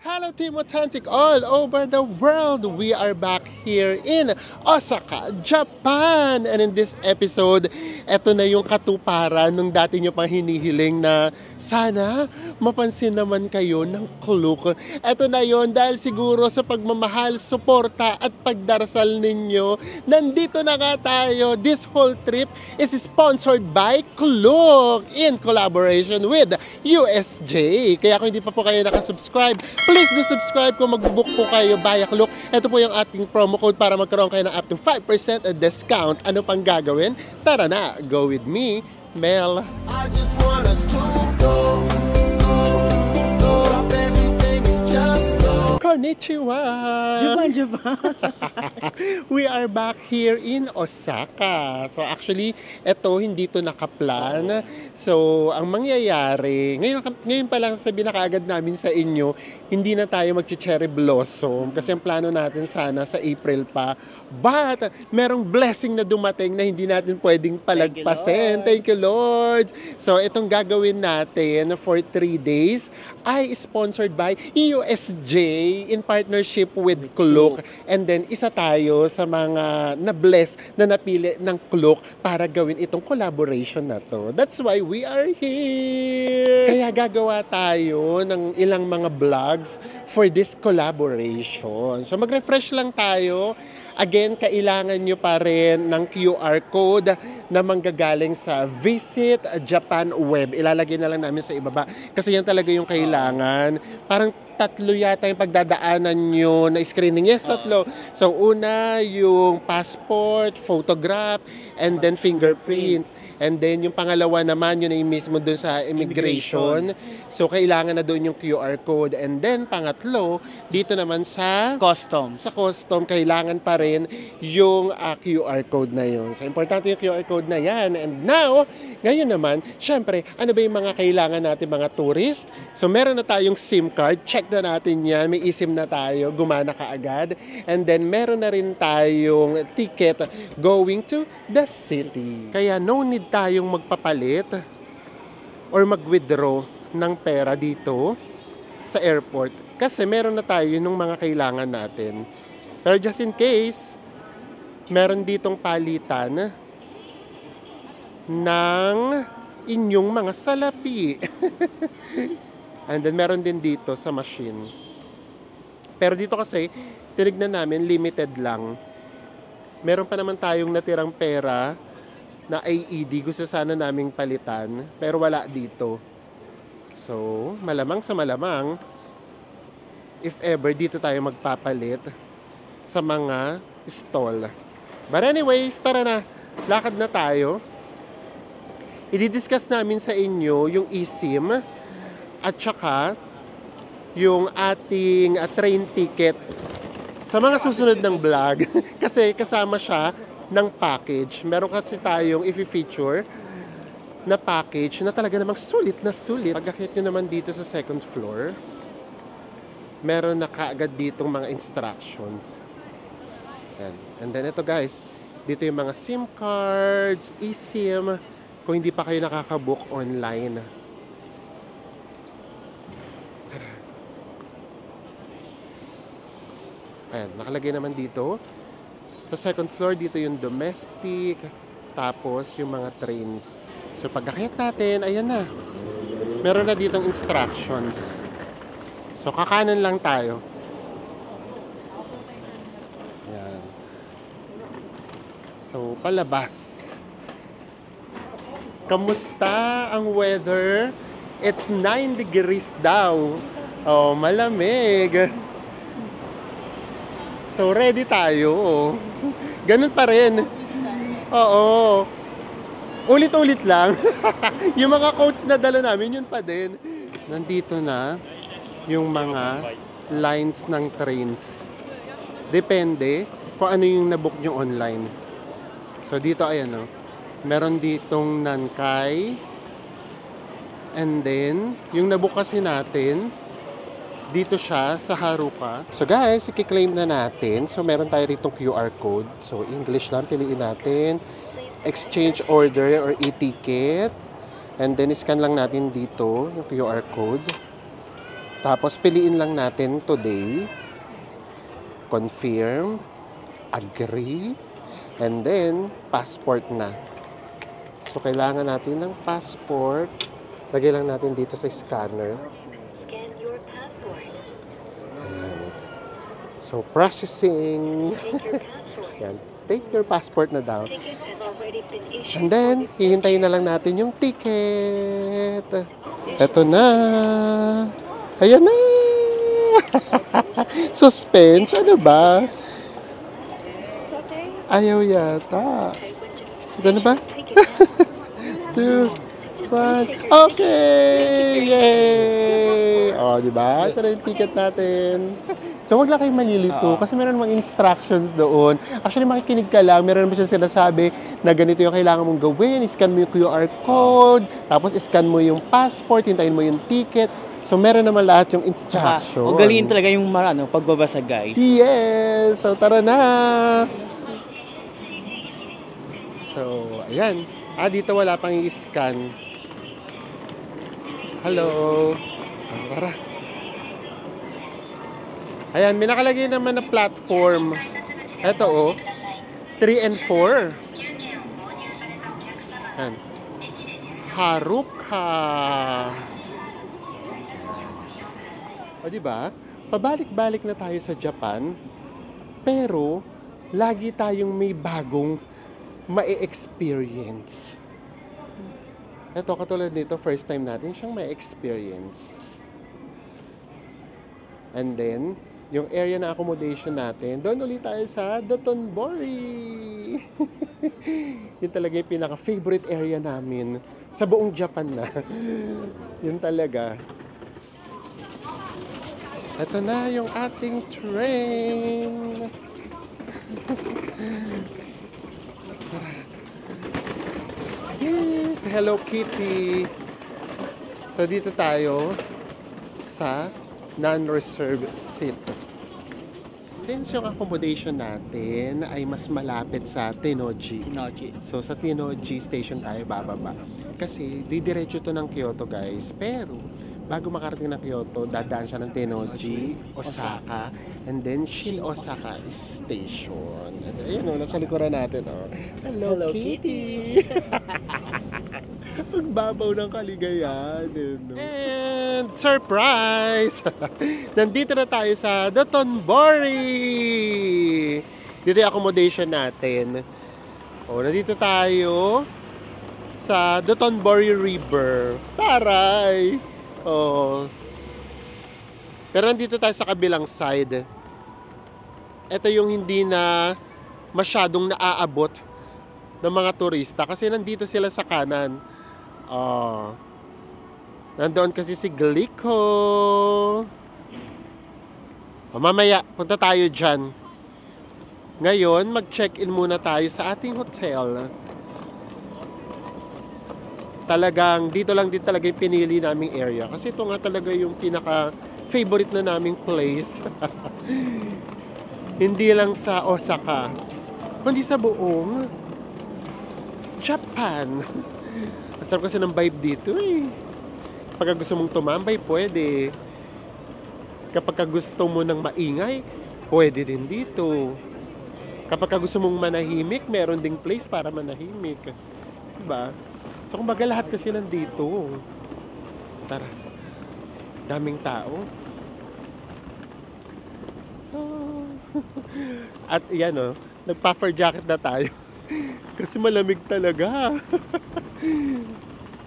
Hello Team Authentic all over the world! We are back here in Osaka, Japan! And in this episode, eto na yung katuparan nung dati nyo pang hinihiling na sana mapansin naman kayo ng Klook. Eto na yon dahil siguro sa pagmamahal, suporta at pagdarasal ninyo, nandito na nga tayo. This whole trip is sponsored by Klook in collaboration with USJ. Kaya kung hindi pa po kayo nakasubscribe, please do subscribe kung mag-book po kayo via Klook. Ito po yung ating promo code para magkaroon kayo ng up to 5% discount. Ano pang gagawin? Tara na, go with me, Mel. I just want us to go. Drop everything and just go. Konnichiwa! Japan. We are back here in Osaka. So actually, ito hindi to nakaplan. So ang mangyayari, ngayon pa lang sabihin na kaagad namin sa inyo, hindi na tayo mag-cherry blossom kasi ang plano natin sana sa April pa. But merong blessing na dumating na hindi natin pwedeng palagpasin. Thank you, Lord. So itong gagawin natin for 3 days ay sponsored by USJ in partnership with Klook. And then isa tayo sa mga na-bless na napili ng Klook para gawin itong collaboration na to. That's why we are here. Kaya gagawa tayo ng ilang mga vlogs for this collaboration. So mag-refresh lang tayo. Again, kailangan nyo pa rin ng QR code na manggagaling sa Visit Japan web. Ilalagay na lang namin sa ibaba kasi yan talaga yung kailangan. Parang 3 yata yung pagdadaanan nyo na screening. Yes, 3. So, una, yung passport, photograph, and then fingerprint. And then, yung pangalawa naman, yun yung mismo dun sa immigration. So, kailangan na dun yung QR code. And then, pangatlo, dito naman sa Customs. Sa custom, kailangan pa rin yung QR code na yun. So, importante yung QR code na yan. And now, ngayon naman, syempre, ano ba yung mga kailangan natin mga tourist? So, meron na tayong SIM card. Check na natin yan. May eSIM na tayo. Gumana kaagad. And then, meron na rin tayong ticket going to the city. Kaya, no need tayong magpapalit or mag-withdraw ng pera dito sa airport. Kasi meron na tayo ng mga kailangan natin. Pero just in case, meron ditong palitan ng inyong mga salapi. And then meron din dito sa machine. Pero dito kasi, tinignan namin, limited lang. Meron pa naman tayong natirang pera na AED. Gusto sana naming palitan, pero wala dito. So, malamang sa malamang, if ever, dito tayo magpapalit sa mga stall. But anyways, tara na. Lakad na tayo. I-discuss namin sa inyo yung eSIM at saka yung ating train ticket sa mga susunod ng vlog. Kasi kasama siya ng package. Meron kasi tayong i-feature na package na talaga namang sulit na sulit. Pag-akit nyo naman dito sa second floor, meron na kaagad ditong mga instructions. Yan. And then ito guys, dito yung mga SIM cards, eSIM, kung hindi pa kayo nakakabook online. Ayan, nakalagay naman dito. Sa second floor, dito yung domestic, tapos yung mga trains. So pag-akit natin, ayan na. Meron na ditong instructions. So kakanan lang tayo. Ayan. So palabas. Kamusta ang weather? It's 9 degrees daw. Oh, malamig. So, ready tayo. Oh. Ganun pa rin. Oo. Ulit-ulit lang. Yung mga quotes na dala namin, yun pa din. Nandito na yung mga lines ng trains. Depende kung ano yung nabook nyo online. So, dito, ayan o. Meron ditong Nankai. And then, yung nabook kasi natin, dito siya sa Haruka. So guys, i-claim na natin. So meron tayo rito QR code. So English lang, piliin natin. Exchange order or e-ticket. And then scan lang natin dito yung QR code. Tapos piliin lang natin today, confirm, agree, and then passport na. So kailangan natin ng passport. Lagay lang natin dito sa scanner. Scan your passport. Ayan. So processing. Take your passport. Yan. Take your passport na daw. Ticket has already been issued. And then, hihintayin na lang natin yung ticket. Eto na. Ayan na. Suspense. Ano ba? It's okay. Ayaw yata. Okay, when you Ito na ba? take it out. 2, 1. Okay! Yay! O, di ba? Ito na yung ticket natin. So, wag lang kayong malilito kasi meron mga instructions doon. Actually, makikinig ka lang. Meron naman siya sinasabi na ganito yung kailangan mong gawin. Scan mo yung QR code. Tapos, scan mo yung passport. Hintayin mo yung ticket. So, meron naman lahat yung instruction. Ugaliin talaga yung pagbabasa, guys. Yes! So, tara na! So, ayan. Dito wala pang i-scan. Hello. Tara. Ayan, may nakalagay naman na platform. Ito, 3 and 4. Ayan. Haruka. O, diba? Pabalik-balik na tayo sa Japan. Pero, lagi tayong may bagong ma-experience. Ito, katulad nito, first time natin siyang ma-experience. And then, yung area na accommodation natin, doon ulit tayo sa Dotonbori. Yun talaga yung pinaka-favorite area namin sa buong Japan na. Yun talaga. Ito na yung ating train. Yes, Hello Kitty. So dito tayo sa non-reserved seat. Since yung accommodation natin ay mas malapit sa Tennoji. So sa Tennoji station tayo bababa. Kasi didiretso to ng Kyoto, guys. Pero bago makarating ng Kyoto, dadaan siya ng Tennoji, Osaka, and then Shin Osaka Station. Ayun o, nasa likuran natin o. Hello Kitty! Ang babaw ng kaligayahan. No? And surprise! Nandito na tayo sa Dotonbori! Dito yung accommodation natin. O, nandito tayo sa Dotonbori River. Taray! O. Pero nandito tayo sa kabilang side. Ito yung hindi na masyadong naaabot ng mga turista kasi nandito sila sa kanan. Nandoon kasi si Glico. Mamaya, punta tayo dyan. Ngayon, mag-check-in muna tayo sa ating hotel. Talagang, dito lang din talaga yung pinili naming area. Kasi ito nga talaga yung pinaka-favorite na naming place. Hindi lang sa Osaka, kundi sa buong Japan. Ang sarap kasi ng vibe dito eh. Kapag gusto mong tumambay, pwede. Kapag gusto mo ng maingay, pwede din dito. Kapag gusto mong manahimik, meron ding place para manahimik. Diba? So, kumbaga lahat kasi nandito. Tara. Daming tao. At yan o, nagpa-fur jacket na tayo. Kasi malamig talaga.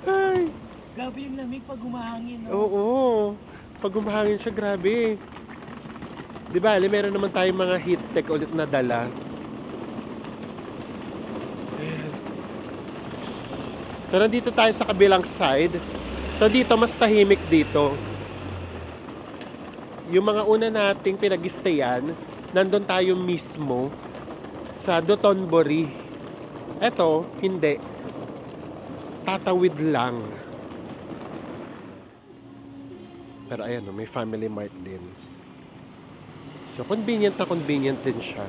Ay. Grabe yung lamig pag humahangin. No? Oo. Pag humahangin siya, grabe. Di ba, meron naman tayong mga heat tech ulit na dala. Ayan. So, nandito tayo sa kabilang side. So, dito, mas tahimik dito. Yung mga una nating pinag-stayan, nandun tayo mismo sa Dotonbori. Eto, hindi. Tatawid lang. Pero ayan, may family mart din. So, convenient na convenient din siya.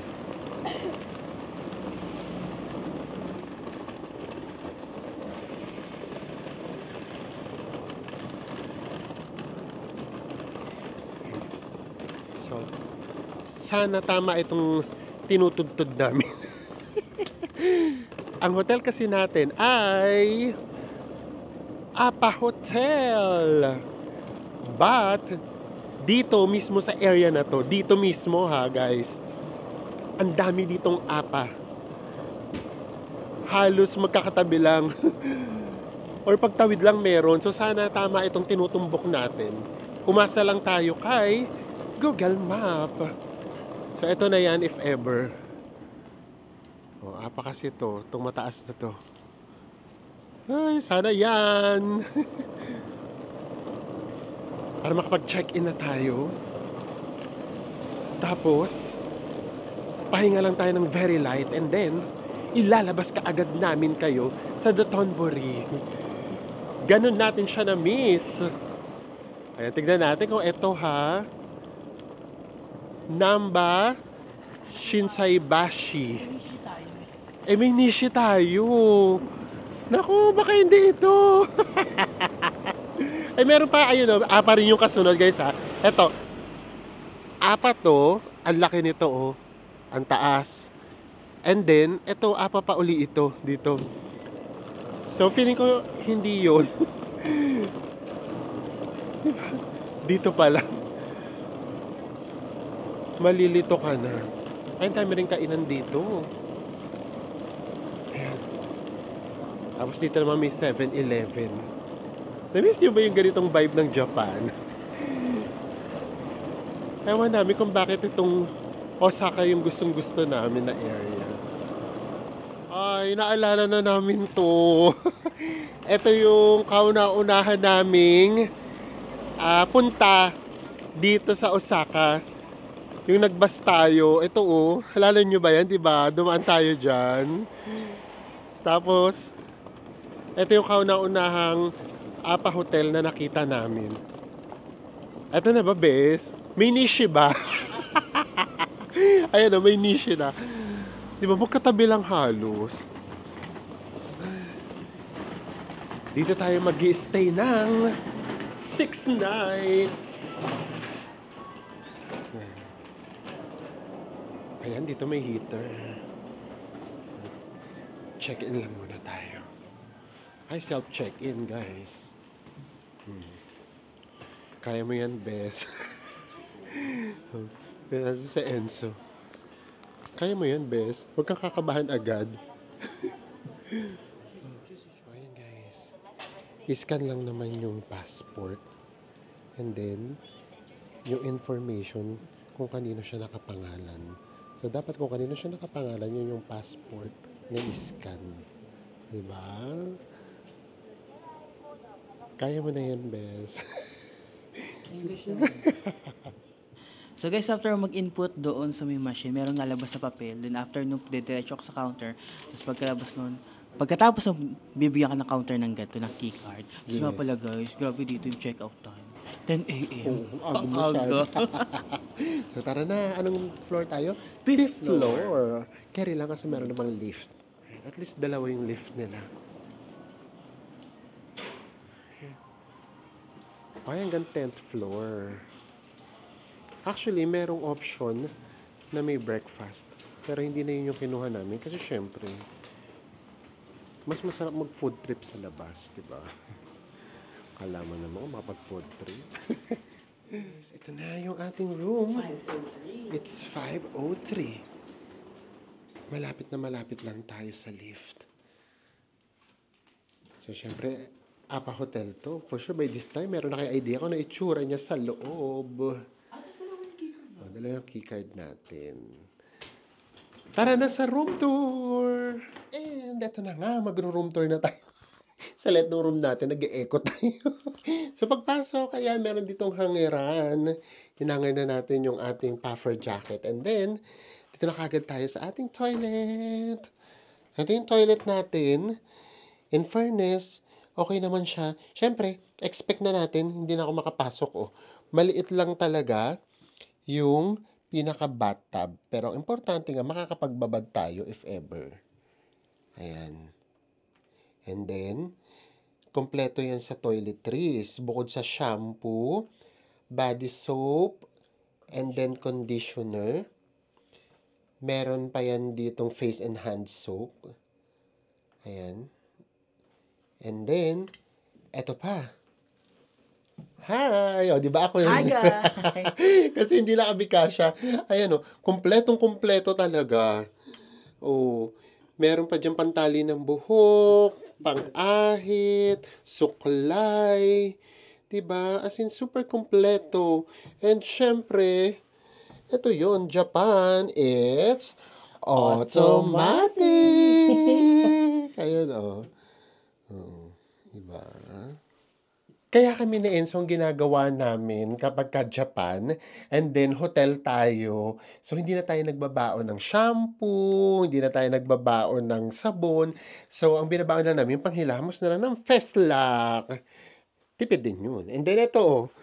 Sana tama itong tinutudtod namin. Ang hotel kasi natin ay Apa Hotel. But, dito mismo sa area na to, dito mismo ha guys, ang dami ditong apa. Halos magkakatabi lang. Or pagtawid lang meron. So sana tama itong tinutumbok natin. Umasa lang tayo kay Google Map. So ito na yan if ever. O, apa kasi to. Itong mataas na to. Ay, sana yan. Para makapag-check-in na tayo. Tapos, pahinga lang tayo ng very light and then, ilalabas ka agad namin kayo sa Dotonbori. Ganun natin siya na-miss. Ayan, tignan natin kung eto ha. Namba Shinsaibashi. May nishi tayo. Naku, baka hindi ito. Meron pa, ayun apa rin yung kasunod guys ha. Eto, apa to, ang laki nito ang taas. And then, eto, apa pa uli ito, dito. So, feeling ko, hindi yun. Dito pala. Malilito ka na. Ayun, tayo rin kainan dito. Ayan. Tapos dito naman may 7-Eleven. Na-miss niyo ba yung ganitong vibe ng Japan? Ewan namin kung bakit itong Osaka yung gustong-gusto namin na area. Ay, naalala na namin to. Ito yung kauna-unahan naming punta dito sa Osaka. Yung nagbus tayo. Ito halala nyo ba yan? Diba? Dumaan tayo dyan. Tapos, ito yung kauna-unahang Apa Hotel na nakita namin. Ito na ba, bes? May niche ba? Ayan may niche na. Di ba, magkatabi lang halos. Dito tayo mag-i-stay ng 6 nights. Ayan, dito may heater. Check-in lang muna tayo. Ay, self-check-in, guys. Kaya mo yan, bes. Sa Enzo. Kaya mo yan, bes. Huwag kang kakabahan agad. Ayan, guys. I-scan lang naman yung passport. And then, yung information kung kanino siya nakapangalan. So, dapat kung kanino siya nakapangalan, yun yung passport na i-scan. Diba? Kaya mo na yan, bes. So guys, after mag-input doon sa may machine, merong nalabas sa papel. Then after nung didiretso ka sa counter, tapos pagkatapos bibigyan ka ng counter ng gato, ng keycard. Tapos nga pala guys, grabe dito yung check-out time. 10 a.m. Ang aga. So tara na, anong floor tayo? Fifth floor. Carry lang kasi meron namang lift. At least dalawa yung lift nila. Ay, hanggang 10th floor. Actually, merong option na may breakfast. Pero hindi na yun yung kinuha namin. Kasi syempre, mas masarap mag-food trip sa labas, diba? Kala mo naman makapag-food trip. Ito na yung ating room. It's 503. Malapit na malapit lang tayo sa lift. So, syempre, Apa Hotel to. For sure, by this time, meron na kayo idea kung ano itsura niya sa loob. Dalawang keycard natin. Tara na sa room tour! And eto na nga, magro-room tour na tayo. Sa let ng room natin, nag-e-echo tayo. So pagpasok, ayan, meron ditong hangeran. Hinangir na natin yung ating puffer jacket. And then, dito na kagad tayo sa ating toilet. Ito yung toilet natin. In fairness, okay naman siya. Siyempre, expect na natin, hindi na ako makapasok. Maliit lang talaga yung pinaka-bathtub. Pero importante nga, makakapagbabad tayo if ever. Ayan. And then, kompleto yan sa toiletries. Bukod sa shampoo, body soap, And then conditioner. Meron pa yan ditong face and hand soap. Ayan. And then, eto pa. Hi! O, di ba ako Hi, yun? guys! Kasi hindi na kami kasya. Ayan o, kumpletong-kumpleto talaga. O, meron pa dyan pantali ng buhok, pang-ahit, suklay. Diba? As in, super kumpleto. And syempre, ito yon Japan, it's automatic. Ayan o. Oh, diba? Kaya kami ni Enzo ang ginagawa namin kapag ka Japan and then hotel tayo. So hindi na tayo nagbabaon ng shampoo, hindi na tayo nagbabaon ng sabon. So ang binabaon na namin, panghilamos na lang ng Festlock. Tipid din yun. And then ito,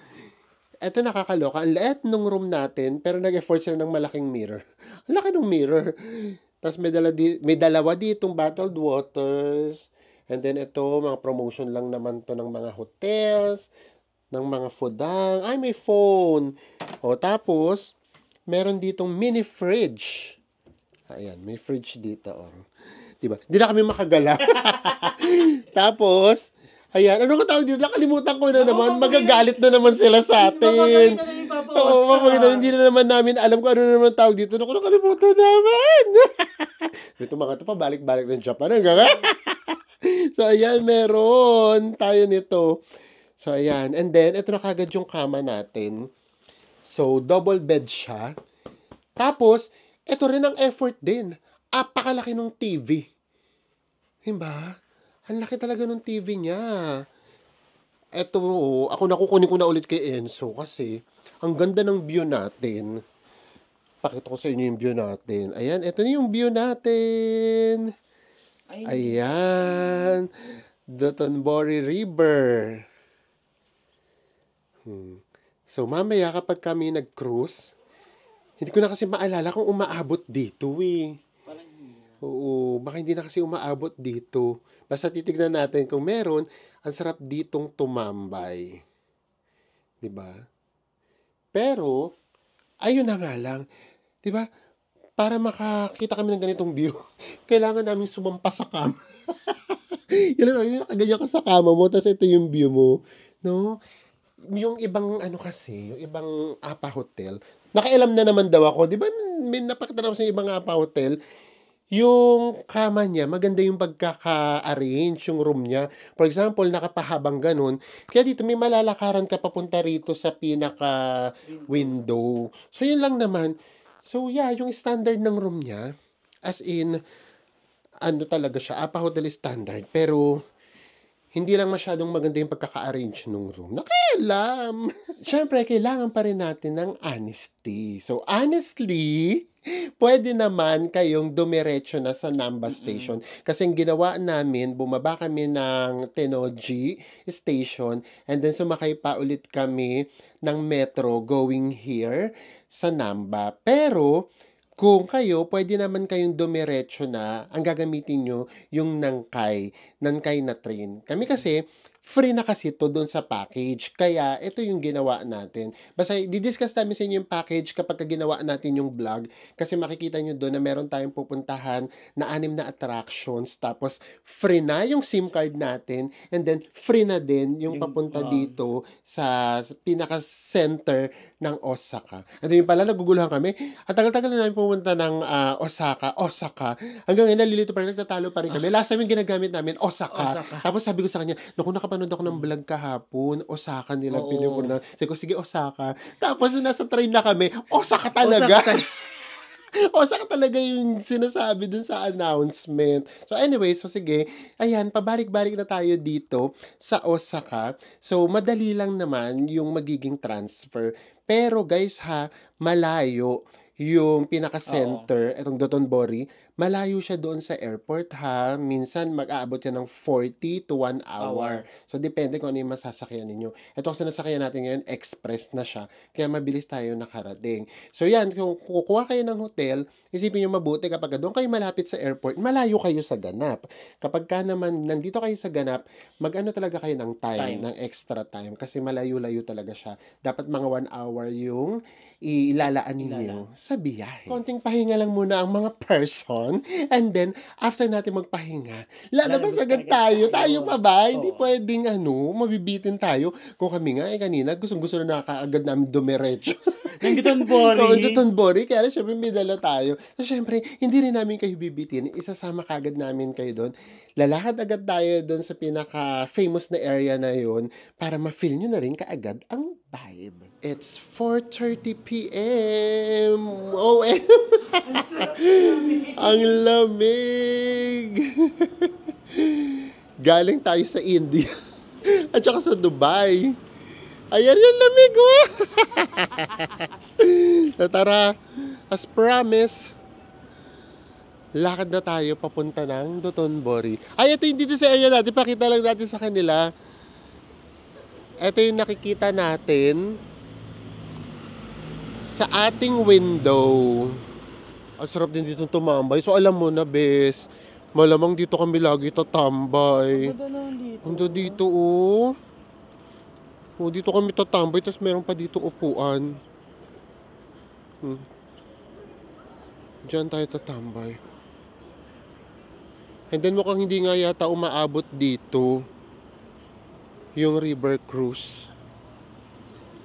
ito nakakaloka. Ang liit nung room natin, pero nag-effort sila ng malaking mirror. Ang laki ng mirror. Tapos may dalawa ditong bottled waters. And then ito, mga promotion lang naman to ng mga hotels, ng mga foodang. Ay, may phone. O, tapos, meron ditong mini fridge. Ayan, may fridge dito. O. Diba? Hindi na kami makagala. Tapos, ayan, anong tawag dito? Nakalimutan ko na naman. Magagalit na naman sila sa atin. Oo, mapagkita. Hindi na naman namin alam kung ano na naman tawag dito. Naku, nakalimutan namin. Ito mga ito pa, balik-balik ng Japan. Hanggang so, ayan, meron tayo nito. So, ayan. And then, ito na kagad yung kama natin. So, double bed siya. Tapos, ito rin ang effort din. Apakalaki ng TV. Diba? Ang laki talaga ng TV niya. Ito, ako nakukunin ko na ulit kay Enzo kasi ang ganda ng view natin. Pakita ko sa inyo yung view natin. Ayan, ito na yung view natin. Ayan. Dotonbori River. So, mamaya kapag kami nag-cruise, hindi ko na kasi maalala kung umaabot dito eh. Oo, baka hindi na kasi umaabot dito. Basta titignan natin kung meron, ang sarap ditong tumambay. 'Di ba? Pero, ayun na nga lang. 'Di ba? Para makakita kami ng ganitong view, kailangan namin sumampa sa kama. Yun lang, yun nakaganyan ka sa kama mo, tapos ito yung view mo. No? Yung ibang ano kasi, yung ibang APA hotel, nakailam na naman daw ako. Di ba may napakita naman sa ibang APA hotel, yung kama niya, maganda yung pagkaka-arrange yung room niya. For example, nakapahabang ganun. Kaya dito may malalakaran ka papunta rito sa pinaka-window. So, yun lang naman. So, yeah, yung standard ng room niya, as in, ano talaga siya, APA hotel standard. Pero, hindi lang masyadong maganda yung pagkaka-arrange ng room. Nakialam! Siyempre, kailangan pa rin natin ng honesty. So, honestly, pwede naman kayong dumiretso na sa Namba Station. Kasi ang ginawa namin, bumaba kami ng Tenoji Station and then sumakay pa ulit kami ng metro going here sa Namba. Pero, kung kayo, pwede naman kayong dumiretso na, ang gagamitin nyo, yung Nangkay na train. Kami kasi, free na kasi to doon sa package. Kaya, ito yung ginawa natin. Basta, didiscuss namin sa inyo yung package kapag ginawa natin yung vlog. Kasi makikita nyo doon na meron tayong pupuntahan na 6 na attractions. Tapos, free na yung SIM card natin. And then, free na din yung papunta dito sa pinaka-center ng Osaka. At yun pala, naguguluhan kami. At tagal-tagal na namin pumunta ng Osaka. Hanggang ngayon, nalilito pa rin, nagtatalo pa rin kami. Last time yung ginagamit namin, Osaka. Tapos sabi ko sa kanya, naku, nakapanood ako ng vlog kahapon. Osaka nila, pinipuna. Sabi ko, sige, Osaka. Tapos nung nasa train na kami, Osaka talaga. Osaka talaga yung sinasabi dun sa announcement. So anyway, so sige, ayan, pabalik-balik na tayo dito sa Osaka. So madali lang naman yung magiging transfer. Pero guys ha, malayo. yung pinaka-center, itong Dotonbori, malayo siya doon sa airport ha. Minsan mag-aabot yan ng 40 to 1 hour. So depende kung ano yung masasakyan ninyo. Ito kasi nasakyan natin ngayon, express na siya. Kaya mabilis tayo nakarating. So yan, kung kukuha kayo ng hotel, isipin nyo mabuti kapag doon kayo malapit sa airport, malayo kayo sa ganap. Kapag ka naman nandito kayo sa ganap, mag-ano talaga kayo ng time, ng extra time. Kasi malayo-layo talaga siya. Dapat mga 1 hour yung ilalaan ninyo sa biyahe. Konting pahinga lang muna ang mga person. And then, after natin magpahinga, lalabas agad tayo. Tayo pa ba? Hindi pwedeng mabibitin tayo. Kung kami nga, kanina, gusto na nakakaagad namin dumiretso. Ng Dotonbori. Oo, Dotonbori. Kaya syempre may dala tayo. So syempre, hindi rin namin kayo bibitin. Isasama kagad namin kayo doon. Lalakad agad tayo doon sa pinaka-famous na area na yun para ma-feel nyo na rin kaagad ang vibe. It's 4:30 p.m. OM! Ang lamig! Galing tayo sa India at saka sa Dubai. Ayan yung lamig, oh! Tara, as promised, lakad na tayo papunta ng Dotonbori. Ay, ito yung dito sa area natin. Pakita lang natin sa kanila. Ito yung nakikita natin sa ating window. Ang sarap din dito tumambay. So, alam mo na, bes, malamang dito kami lagi tatambay. Ang dito, oh. Oh, dito kami tatambay, tapos meron pa dito upuan. Diyan tayo tatambay. And then mukhang hindi nga yata umaabot dito yung river cruise.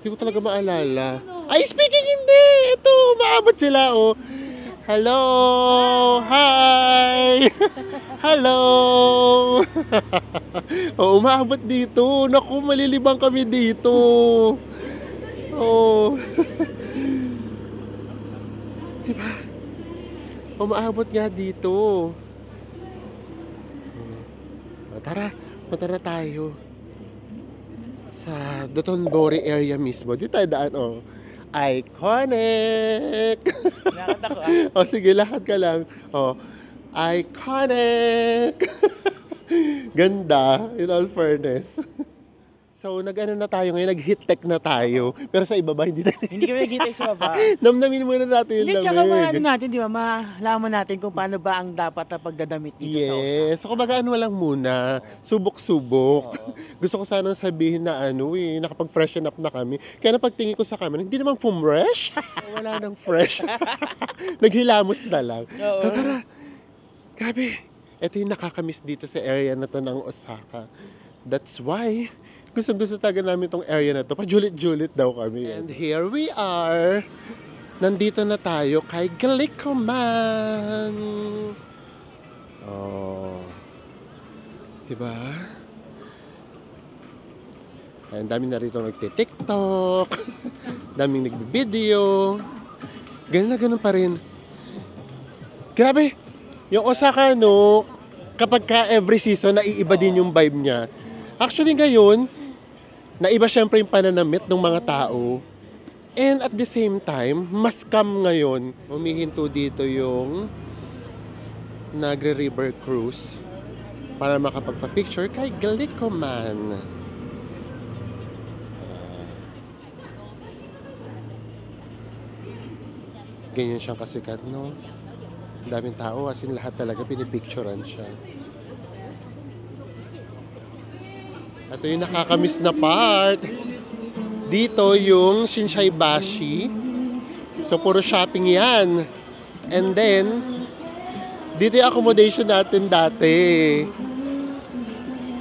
Hindi ko talaga maalala. Ay, speaking hindi! Ito, umaabot sila, oh. Hello! Hi! Hello! Oh, umaabot dito. Naku, malilibang kami dito. Oh. Diba? Umaabot nga dito. Tara, punta na tayo sa Dotonbori area mismo. Dito tayo daan, oh. Iconic! Lakad ako, O sige, lakad ka lang. O, iconic! Ganda, in all fairness. So, nag-ano na tayo ngayon, nag-hit tech na tayo. Pero sa ibaba, hindi tayo. Hindi kami nag-hitay sa baba. Namnamin muna natin yung Hindi, tsaka lamig. natin, di ba, malaman natin kung paano ba ang dapat na pagdadamit dito sa Osaka. Yes. So, kumbaga ano lang muna, subok-subok. Gusto ko sanang sabihin na nakapag-freshen up na kami. Kaya napagtingin ko sa camera, hindi naman fresh. Wala nang fresh. Naghilamos na lang. Oo. Tara, grabe. Ito yung nakakamiss dito sa area na to ng Osaka. That's why, gusto talaga namin itong area na to. Pajulit-julit daw kami. And here we are. Nandito na tayo kay Glicoman. Oh. Diba? Ang dami na rito nagti-TikTok. Daming nagbi-video. Ganun na ganun pa rin. Grabe. Yung Osaka, kapag ka every season, naiiba din yung vibe niya. Actually ngayon, naiba syempre yung pananamit ng mga tao. And at the same time, mas calm ngayon. Umihinto dito yung nagre-river cruise para makapagpa-picture kay Glicoman. Ganyan siyang kasikat, no? Daming tao, as in lahat talaga pinipicturean siya. Ito yung nakakamiss na part. Dito yung Shinsaibashi. So, puro shopping yan. And then, dito yung accommodation natin dati.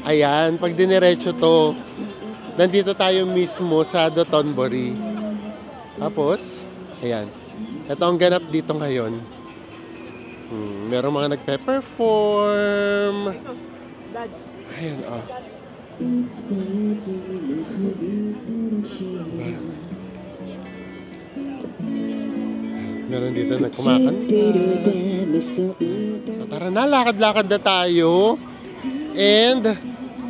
Ayan, pag diniretso to, nandito tayo mismo sa Dotonbori. Tapos, ayan. Ito ang ganap dito ngayon. Merong mga nagpe-perform. Ayan, oh. Meron dito na kumakanta. So tara na, lakad-lakad na tayo. And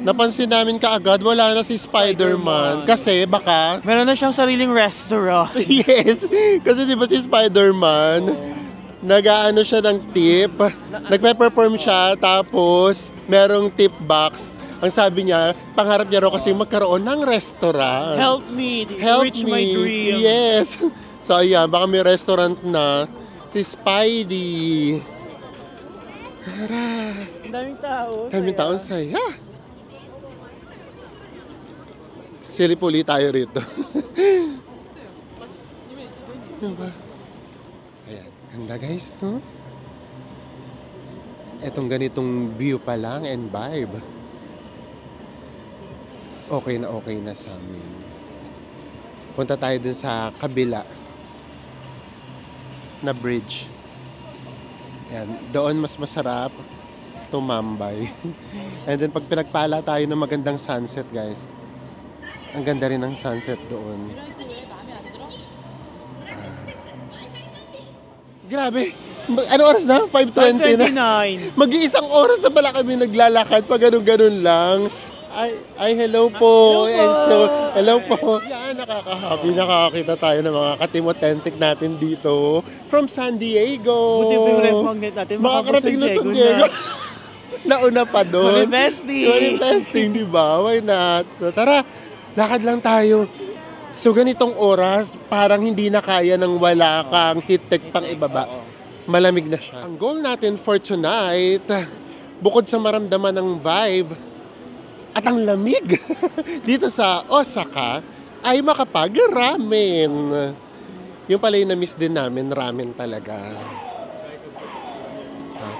Napansin namin kaagad, wala na si Spider-Man. Kasi baka, Meron na siyang sariling restaurant. yes, kasi di ba si Spider-Man, nag-aano siya ng tip, nagpe-perform siya, tapos merong tip box. Ang sabi niya, pangarap niya raw kasi magkaroon ng restaurant. Help me Help reach me. my dream. Yes. So ayan, baka may restaurant na si Spidey. Tara. Ang daming tao. Daming taon saya. Silipuli tayo rito. Diba? Ayan, ganda guys, no? Etong ganitong view pa lang and vibe. Okay na sa amin. Punta tayo dun sa kabila na bridge. Ayan, doon mas masarap tumambay. And then pag pinagpala tayo ng magandang sunset, guys. Ang ganda rin ng sunset doon. Grabe. Ano oras na? 5:20 na. 5:29. Mag-iisang oras na pala kami naglalakad pa ganun-ganun lang. Ay, hello po. Hello po. Enzo. Hello po. Yan, nakaka-happy. Nakakakita tayo ng mga ka-team authentic natin dito from San Diego. Buti pa yung ref magnet natin. Makakarating na San Diego. Nauna pa doon. Manifesting. Manifesting, di ba? Why not? So, tara, lakad lang tayo. So, ganitong oras, parang hindi na kaya ng wala kang heat-tech pang ibaba. Malamig na siya. Ang goal natin for tonight, bukod sa maramdaman ng vibe, at ang lamig dito sa Osaka, ay makapag-ramen. Yung pala yung na-miss din namin, ramen talaga.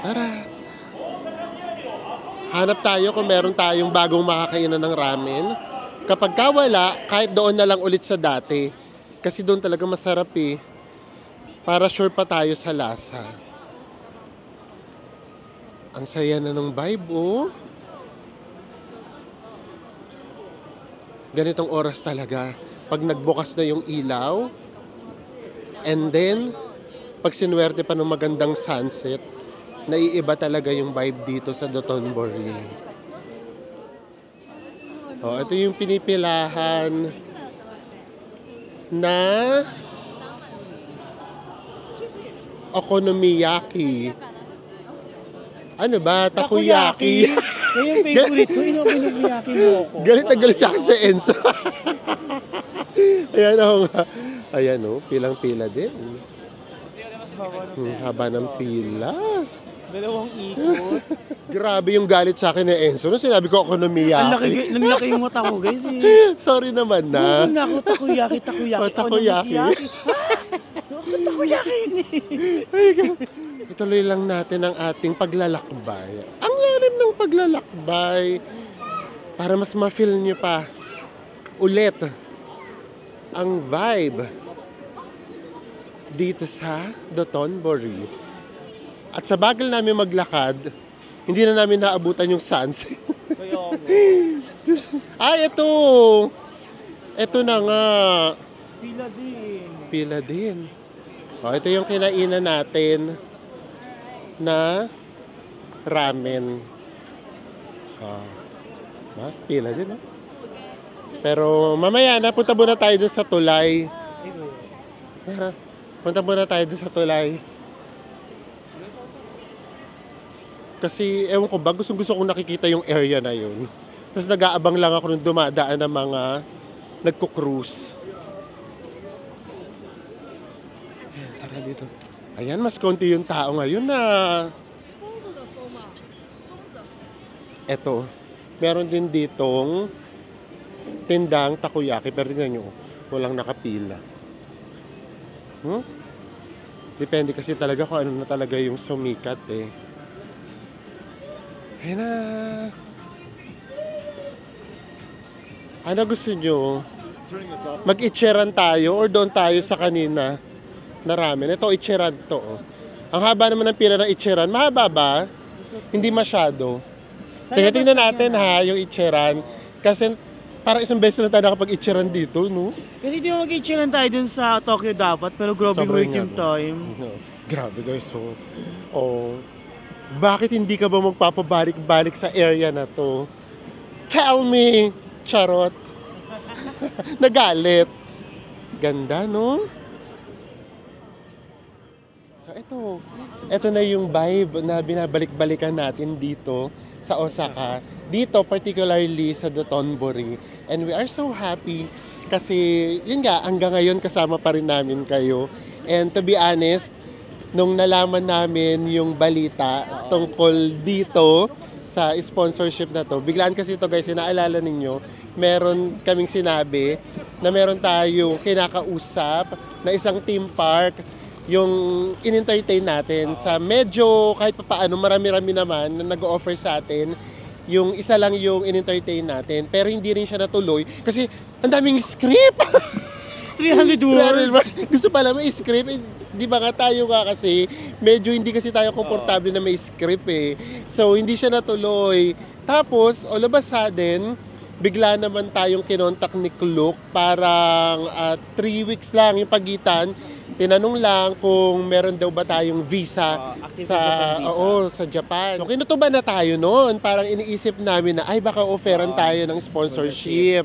Tara. Hanap tayo kung meron tayong bagong makakainan ng ramen. Kapag wala, kahit doon na lang ulit sa dati. Kasi doon talaga masarap eh. Para sure pa tayo sa lasa. Ang saya na ng vibe, oh. Ganitong oras talaga. Pag nagbukas na yung ilaw, and then, pag sinuwerte pa ng magandang sunset, naiiba talaga yung vibe dito sa Dotonbori. Oh, ito yung pinipilahan na okonomiyaki. Ano ba? Takoyaki. Yan yung favorite ko. Inokonomiyaki mo ako. Galit na galit sa akin si Enzo. Ayan o nga. Ayan o, pilang-pila din. Haba ng pila. Dalawang ikot. Grabe yung galit sa akin ni Enzo. Nung sinabi ko Ang okonomiyaki. laki yung mata ko, guys. Eh. Sorry naman na. Ano na ako, takoyaki. Oh, takoyaki. Takoyaki yun eh. Ituloy lang natin ang ating paglalakbay. Ang lalim ng paglalakbay. Para mas ma-feel nyo pa ulit ang vibe dito sa Dotonbori. At sa bagal namin maglakad, hindi na namin naabutan yung sunset. Ay, ito! Ito na nga. Pila din. Oh, ito yung kinainan natin na ramen. Pila din, no? Pero mamaya na, punta muna tayo dun sa tulay. Punta muna tayo dun sa tulay. Kasi, ewan ko ba, gusto kong nakikita yung area na yun. Tapos nag-aabang lang ako nung dumadaan ng mga nagko-cruise. Ayan, tara dito. Ayan, mas konti yung tao ngayon na. Eto, meron din ditong tindang takoyaki. Pero tingnan nyo, walang nakapila. Depende kasi talaga kung ano na talaga yung sumikat eh. Ayan na. Ano gusto nyo? Mag-itcheran tayo or doon tayo sa kanina na ramen? Ito, itcheran to. Oh. Ang haba naman ng pila ng itcheran. Mahaba ba? Hindi masyado. Sige, tingnan natin ha, yung itcheran. Kasi parang isang beses na tayo nakapag-itcheran dito, no? Kasi di ba mag-itcheran tayo dun sa Tokyo dapat, pero grabe Sobrang wait yung nga, no? time. Grabe guys, so. Oh. Bakit hindi ka ba magpapabalik-balik sa area na to? Tell me! Charot. Nagalit. Ganda, no? So, ito na yung vibe na binabalik-balikan natin dito sa Osaka. Dito, particularly sa Dotonbori. And we are so happy kasi, yun nga, hanggang ngayon kasama pa rin namin kayo. And to be honest, nung nalaman namin yung balita tungkol dito sa sponsorship na to, biglaan kasi ito guys, naalala ninyo, meron kaming sinabi na meron tayong kinakausap na isang theme park yung in-entertain natin sa medyo kahit papaano marami-rami naman na nag-offer sa atin. Yung isa lang yung in-entertain natin pero hindi rin siya natuloy kasi ang daming script. 300 words. Gusto pala may script. Di ba nga tayo nga kasi medyo hindi kasi tayo komportable na may script eh. So hindi siya natuloy. Tapos all of a sudden bigla naman tayong kinontak ni Klook, parang 3 weeks lang yung pagitan. Tinanong lang kung meron daw ba tayong visa sa Japan. So kinutuban na tayo noon. Parang iniisip namin na ay baka offeran tayo ng sponsorship.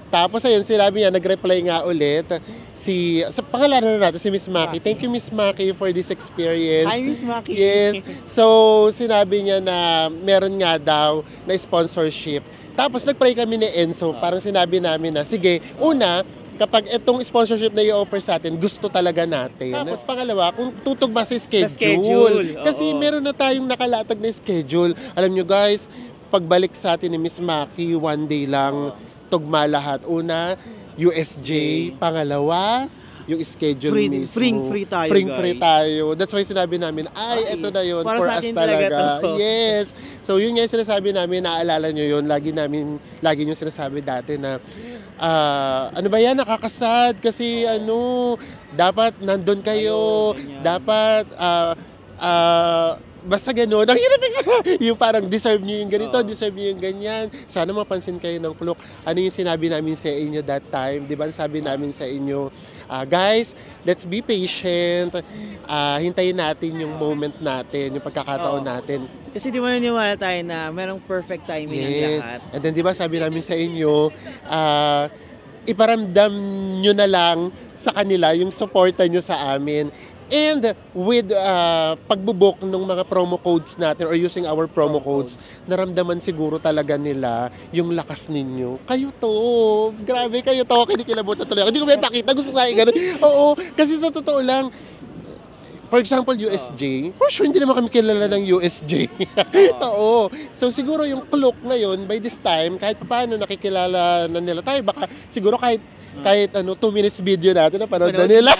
Tapos ayun, sinabi niya, nag-reply nga ulit sa pangalanan na natin, si Miss Maki. Thank you, Miss Maki, for this experience. Hi, Miss Maki. Yes. So, sinabi niya na meron nga daw na sponsorship. Tapos nag-pray kami ni Enzo. Parang sinabi namin na, sige, una, kapag itong sponsorship na i-offer sa atin, gusto talaga natin. Tapos pangalawa, kung tutugma sa schedule. Kasi meron na tayong nakalatag na schedule. Alam nyo guys, pagbalik sa atin ni Miss Maki, one day lang, tugma lahat. Una, USJ. Pangalawa, yung schedule mismo. Free tayo, Free tayo. That's why sinabi namin, eto na yun, para for sa us atin talaga. to. Yes. So yun nga yung sinasabi namin, naaalala nyo yun, lagi nyo sinasabi dati na, ano ba yan, nakakasad kasi dapat nandun kayo, dapat, basta gano'n. Ang hirap yung parang deserve nyo yung ganito, deserve nyo yung ganyan. Sana mapansin kayo ng Klook. Ano yung sinabi namin sa inyo that time? Di ba sabi namin sa inyo, guys, let's be patient. Hintayin natin yung moment natin, yung pagkakataon natin. Kasi di ba naniwala tayo na merong perfect timing ang lahat. And then di ba sabi namin sa inyo, iparamdam nyo na lang sa kanila yung suporta nyo sa amin. And with pagbubook ng mga promo codes natin or using our promo codes, naramdaman siguro talaga nila yung lakas ninyo. Kayo to, grabe kayo to, kinikilabot na tuloy. Hindi ko may pakita, gusto sa ganun. Oo, kasi sa totoo lang, for example, USJ, for sure hindi naman kami kilala ng USJ. Oo. So siguro yung Klook ngayon, by this time, kahit paano nakikilala na nila tayo, baka siguro kahit 2 minutes video natin na panood na nila.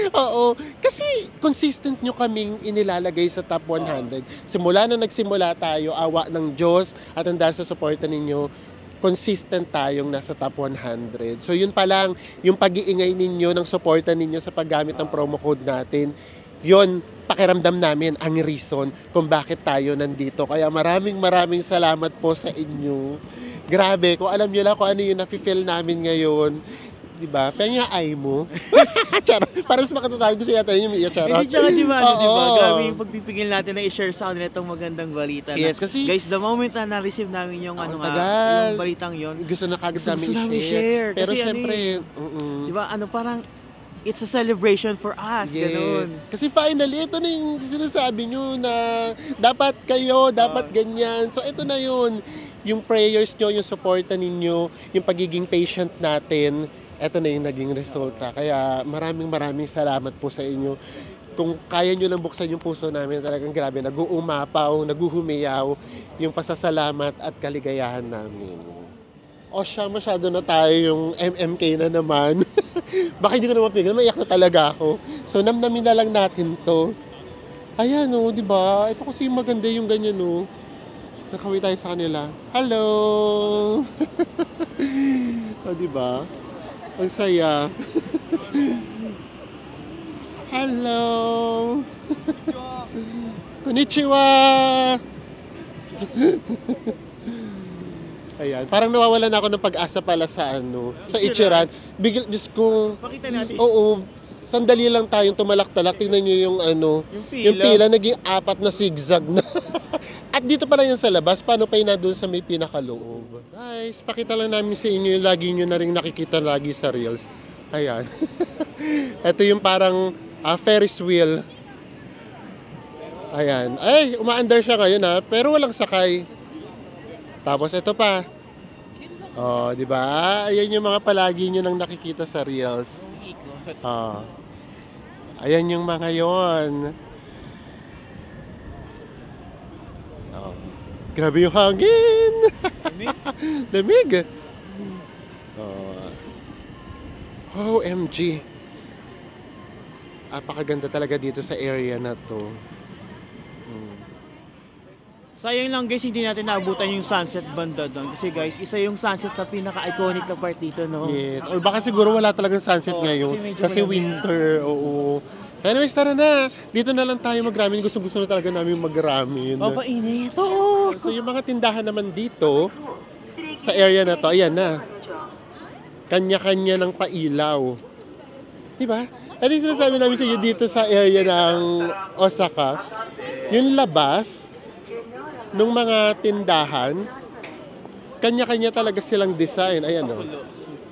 Oo, kasi consistent nyo kaming inilalagay sa top 100. Simula na nagsimula tayo, awa ng Diyos at ang dahil sa suporta ninyo, consistent tayong nasa top 100. So yun pa lang, yung pag-iingay ninyo, ng suporta ninyo sa paggamit ng promo code natin, yun, pakiramdam namin ang reason kung bakit tayo nandito. Kaya maraming salamat po sa inyo. Grabe, kung alam nyo lang kung ano yung nafe-feel namin ngayon, diba? Pero yung eye mo. Charot. Para mas makatatayo, gusto yata yun yung iya, charot. Hindi, tsaka diba? Grabe yung pagpipigil natin na i-share sa kanila itong magandang balita. Yes, kasi guys, the moment na na-receive namin yung yung balitang yon, gusto na kagad gusto namin i-share. Pero kasi syempre, diba, parang it's a celebration for us, ganun. Kasi finally, ito na yung sinasabi nyo na dapat kayo, dapat ganyan. So ito na yun. Yung prayers nyo, yung supporta ninyo, yung pagiging patient natin, ito na yung naging resulta. Kaya maraming salamat po sa inyo. Kung kaya nyo lang buksan yung puso namin, talagang grabe, nag-uumapaw, naguhumiyaw yung pasasalamat at kaligayahan namin. O siya, masyado na tayo yung MMK na naman. Baka hindi ko na mapigil, maiyak na talaga ako. So namnamin na lang natin to. Ayan di ba? Ito kasi maganda yung ganyan Nakaway tayo sa kanila. Hello! Di ba? Ang saya. Hello! Konnichiwa! Ayan, parang nawawalan ako ng pag-asa pala sa sa Ichiran. Diyos ko. Pakita natin. Oo. sandali lang tayong tumalak-talak. Tingnan nyo yung ano, yung pila naging 4 na zigzag na. At dito pala yung sa labas, paano pa yun na doon sa may pinakaloob. Guys, pakita lang namin sa inyo yung lagi nyo na rin nakikita lagi sa Reels. Ayan. Ito yung parang Ferris wheel. Ayan. Ay, umaandar siya ngayon ha, pero walang sakay. Tapos ito pa. Oh, di ba? Ayan yung mga palagi nyo nang nakikita sa Reels. Oh. Ayan yung mga yon. Oh. Grabe yung hangin. Lamig. Oh. OMG. Apakaganda talaga dito sa area na to. Sayang lang guys, hindi natin naabutan yung sunset banda doon. Kasi guys, isa yung sunset sa pinaka-iconic na part dito, no? Yes. Or baka siguro wala talagang sunset Oo, ngayon. kasi Kasi medyo winter. Oo. Anyways, tara na. Dito na lang tayo mag-ramen. Gusto na talaga namin mag-ramen. Papainit. Oo. So yung mga tindahan naman dito, sa area na to, ayan na. Kanya-kanya ng pailaw. Diba? At yung sinasabi namin sa inyo dito sa area ng Osaka, yung labas ng mga tindahan, kanya-kanya talaga silang design. Ayan o.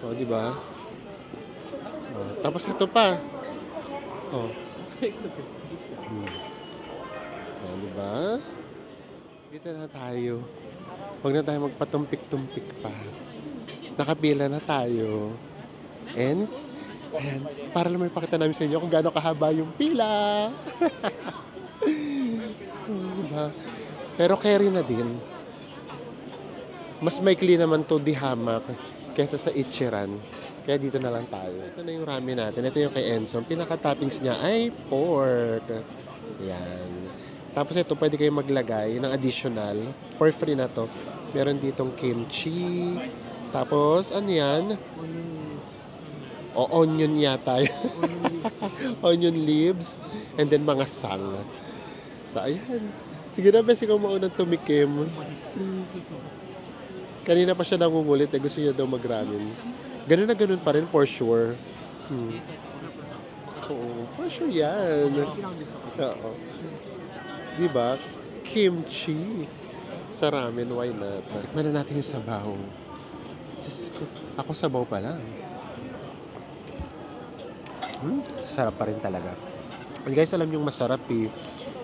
O, diba? O, tapos ito pa. O. O, diba? Dito na tayo. Huwag na tayo magpatumpik-tumpik pa. Nakapila na tayo. And, ayan, para lang may pakita namin sa inyo kung gaano kahaba yung pila. Diba? Pero carry na din. Mas maikli naman to di hamak kaysa sa Ichiran. Kaya dito na lang tayo. Ito na yung ramen natin. Ito yung kay Enzo. Pinaka-toppings niya ay pork. Yan. Tapos ito, pwede kayong maglagay ng additional. For free na to. Meron ditong kimchi. Tapos, ano yan? O onion yata. Onion leaves. And then mga sang. So, ayan. Sige na, bes, ikaw maunang tumikim. Kanina pa siya nangungulit. Gusto niya daw mag-ramen. Ganun na ganun pa rin, for sure. Oo, for sure yan. Oo. Diba? Kimchi. Sa ramen, why not? Tikman na natin yung sabaw. Just, ako sabaw pa lang. Sarap pa rin talaga. And guys, alam yung masarap eh.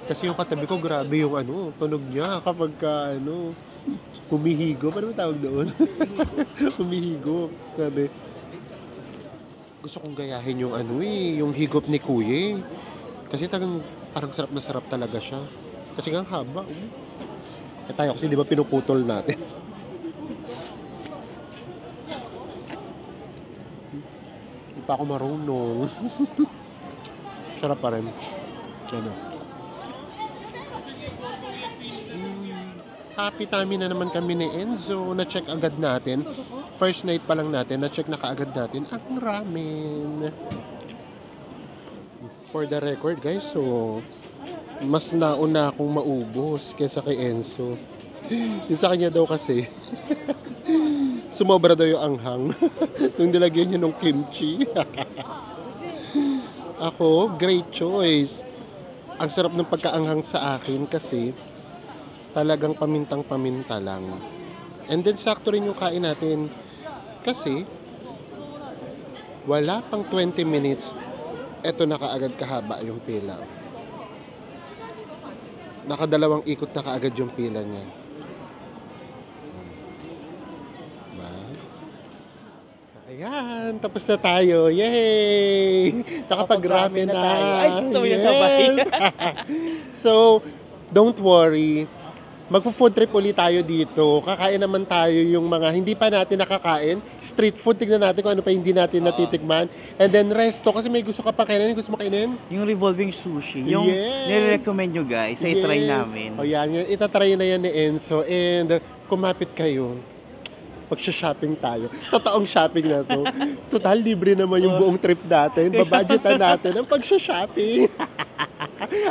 Kasi yung katabi ko, grabe yung tunog niya kapag humihigo. Paano tawag doon? Humihigo. Grabe. Gusto kong gayahin yung yung higop ni Kuya. Kasi parang sarap na sarap talaga siya. Kasi nga haba. Eh tayo kasi di ba pinuputol natin. Hindi pa ako marunong. Sarap pa rin. Ano? Happy tummy na naman kami ni Enzo. Na-check agad natin. First night pa lang natin, na-check na kaagad natin ang ramen. For the record guys, so mas nauna akong maubos kaysa kay Enzo. Yung sa kanya daw kasi sumobra daw yung anghang. Nung nilagyan niya ng kimchi. Ako, great choice. Ang sarap ng pagkaanghang sa akin kasi talagang pamintang-paminta lang. And then, sakto rin yung kain natin. Kasi, wala pang 20 minutes, eto na kaagad kahaba yung pila. Nakadalawang ikot na kaagad yung pila niya. Diba? Ayan, tapos na tayo. Yay! Nakapag-ramen na. Ay, gusto mo yung sabay. So, don't worry. Magpo-food trip ulit tayo dito. Kakain naman tayo yung mga hindi pa natin nakakain. Street food, tignan natin kung ano pa hindi natin natitikman. And then resto, kasi may gusto ka pa kainin. Gusto mo kainin? Yung revolving sushi. Yung nire-recommend nyo guys, ay try namin. O yan, itatry na yan ni Enzo. And kumapit kayo. Magsha-shopping tayo. Totoong shopping na to. Total, libre naman yung buong trip natin. Babudgetan natin ang pagsha-shopping.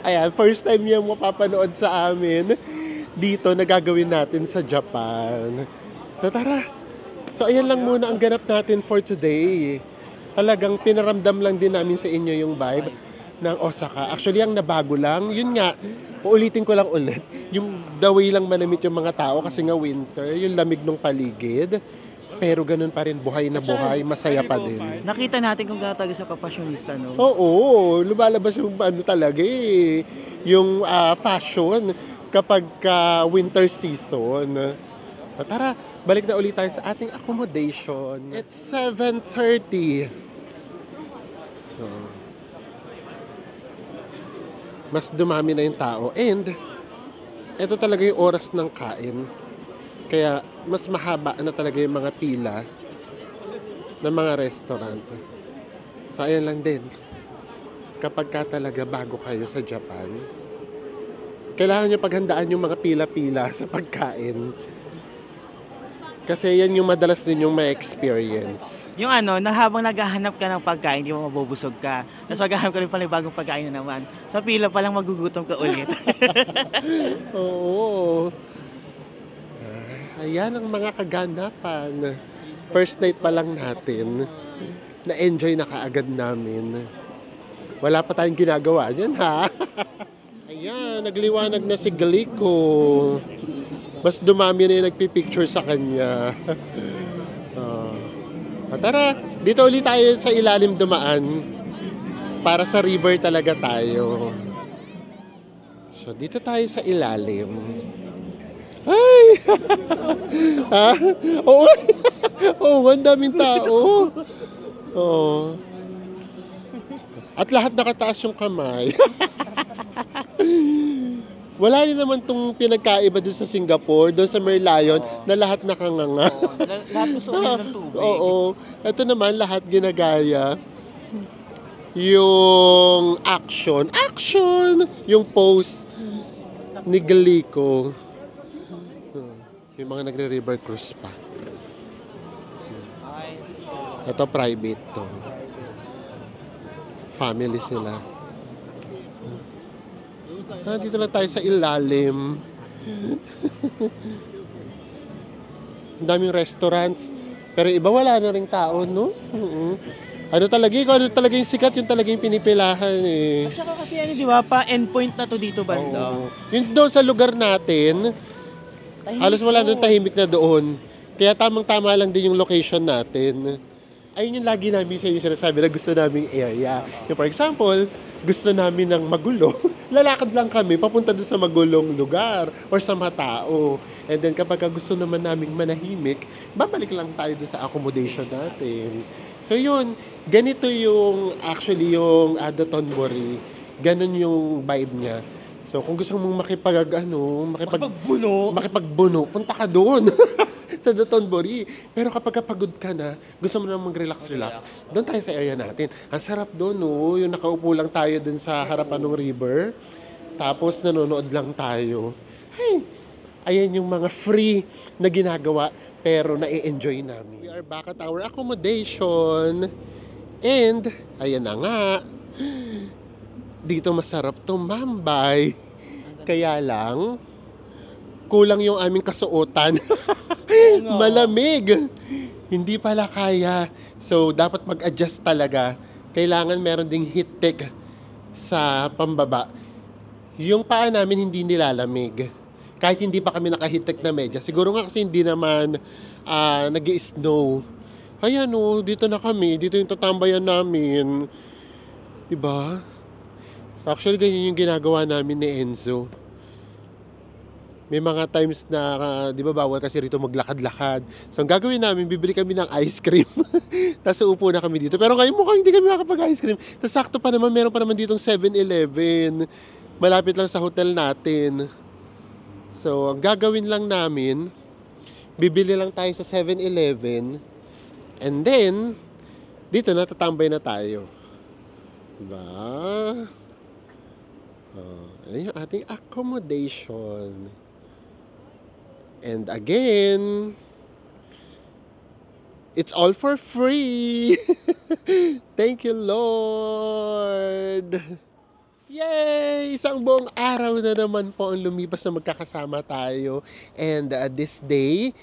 Ayan, first time yung mapapanood sa amin dito na gagawin natin sa Japan. So tara. So ayan lang muna ang ganap natin for today. talagang pinaramdam lang din namin sa inyo yung vibe ng Osaka. Actually, ang nabago lang, yun nga, uulitin ko lang ulit, yung the way lang manamit yung mga tao kasi nga winter, yung lamig ng paligid, pero ganun pa rin, buhay na buhay, masaya pa din. Nakita natin kung gaano talaga sa kapasyonista, no? Oo, lumalabas yung ano talaga eh, yung fashion kapag winter season. Tara, balik na ulit tayo sa ating accommodation. It's 7:30. Mas dumami na yung tao. And, ito talaga yung oras ng kain. Kaya, mas mahaba na talaga yung mga pila ng mga restaurant. So, ayan lang din. Kapag ka talaga bago kayo sa Japan, kailangan nyo paghandaan yung mga pila-pila sa pagkain. Kasi yan yung madalas din yung may experience. Yung ano, na habang naghahanap ka ng pagkain, hindi mo mabubusog ka. Tapos maghahanap ka rin pala ng bagong pagkain na naman. Sa pila pa lang magugutom ka ulit. Oo. Ayan ang mga kaganapan. First night pa lang natin, na-enjoy na kaagad namin. Wala pa tayong ginagawa niyan, ha? Ayan, nagliwanag na si Glico. Mas dumami na yung nagpipicture sa kanya. Tara, dito ulit tayo sa ilalim dumaan. Para sa river talaga tayo. So, dito tayo sa ilalim. Ay! Ha? Oo, oo, ang daming tao. Oo. At lahat nakataas yung kamay. Wala rin naman itong pinagkaiba doon sa Singapore, doon sa Merlion, na lahat nakanganga. Lahat gusto uminom ng tubig. Oo. Ito naman, lahat ginagaya. Yung action, yung pose ni Glico. Yung mga nagre-river cruise pa. Ito private to. Family sila. Dito na tayo sa ilalim. Ang daming restaurants. Pero iba wala na ring tao, no? Ano talaga yung sikat, yung talaga yung pinipilahan eh. At saka kasi di ba, pa endpoint na to dito banda. Oo. Yung doon sa lugar natin, halos wala doon, tahimik na doon. Kaya tamang-tama lang din yung location natin. Ayun yung lagi namin sa inyo sinasabi na gusto naming area. Yung for example, gusto namin ng magulo. Lalakad lang kami papunta doon sa magulong lugar or sa mga tao. And then kapag gusto naman naming manahimik, babalik lang tayo doon sa accommodation natin. So yun, ganito yung actually yung Dotonbori. Ganon yung vibe niya. So kung gusto mong makipagbuno, punta ka doon. Sa Dotonbori. Pero kapag pagod ka na, gusto mo na mag-relax, doon tayo sa area natin. Ang sarap doon, no? Yung nakaupo lang tayo doon sa harapan ng river. Tapos nanonood lang tayo. Hey, ayan yung mga free na ginagawa, pero na-enjoy namin. We are back at our accommodation. And, ayan na nga. Dito masarap tumambay. Kaya lang, kulang yung aming kasuotan. Malamig. Hindi pala kaya. So, dapat mag-adjust talaga. Kailangan meron ding heat tech sa pambaba. Yung paa namin hindi nilalamig. Kahit hindi pa kami naka-heat tech na medyas. Siguro nga kasi hindi naman nag-i-snow. Ayan o, dito na kami. Dito yung tatambayan namin. Diba? So, actually, ganyan yung ginagawa namin ni Enzo. May mga times na, di ba, bawal kasi rito maglakad-lakad. So, ang gagawin namin, bibili kami ng ice cream. Tapos uupo na kami dito. Pero ngayon mukhang hindi kami makapag-ice cream. Tapos sakto pa naman, meron pa naman ditong 7-Eleven. Malapit lang sa hotel natin. So, ang gagawin lang namin, bibili lang tayo sa 7-Eleven. And then, dito na, tatambay na tayo. Diba? Ayan yung ating accommodation. And again, it's all for free. Thank you, Lord. Yay! Isang buong araw na naman po ang lumipas na magkakasama tayo. And this day,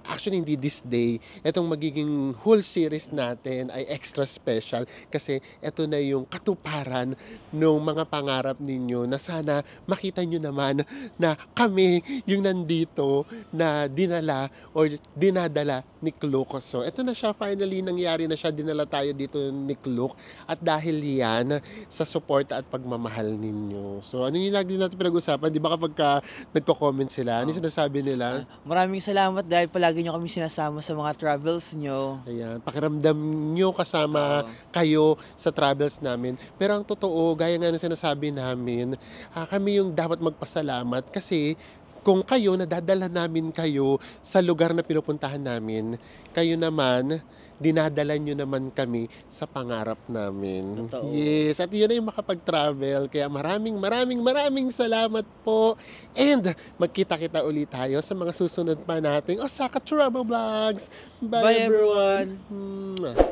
actually hindi this day, itong magiging whole series natin ay extra special kasi ito na yung katuparan ng mga pangarap ninyo na sana makita nyo naman na kami yung nandito na dinala or dinadala ni Klook. So ito na siya, finally nangyari na siya, dinala tayo dito ni Klook at dahil yan sa suporta at pagmamahal ninyo. So ano yung lagi natin pinag-usapan, di ba kapag nagko-comment sila, ano yung sinasabi nila? Maraming salamat dahil palagi nyo kami sinasama sa mga travels nyo. Ayan, pakiramdam nyo kasama Oo. kayo sa travels namin. Pero ang totoo, gaya nga ng sinasabi namin, kami yung dapat magpasalamat kasi kung kayo, nadadala namin kayo sa lugar na pinupuntahan namin, kayo naman, dinadala nyo naman kami sa pangarap namin. Totoo. Yes, at yun na yung makapag-travel. Kaya maraming salamat po. And magkita-kita ulit tayo sa mga susunod pa nating Osaka Travel Vlogs. Bye, Bye, everyone. everyone.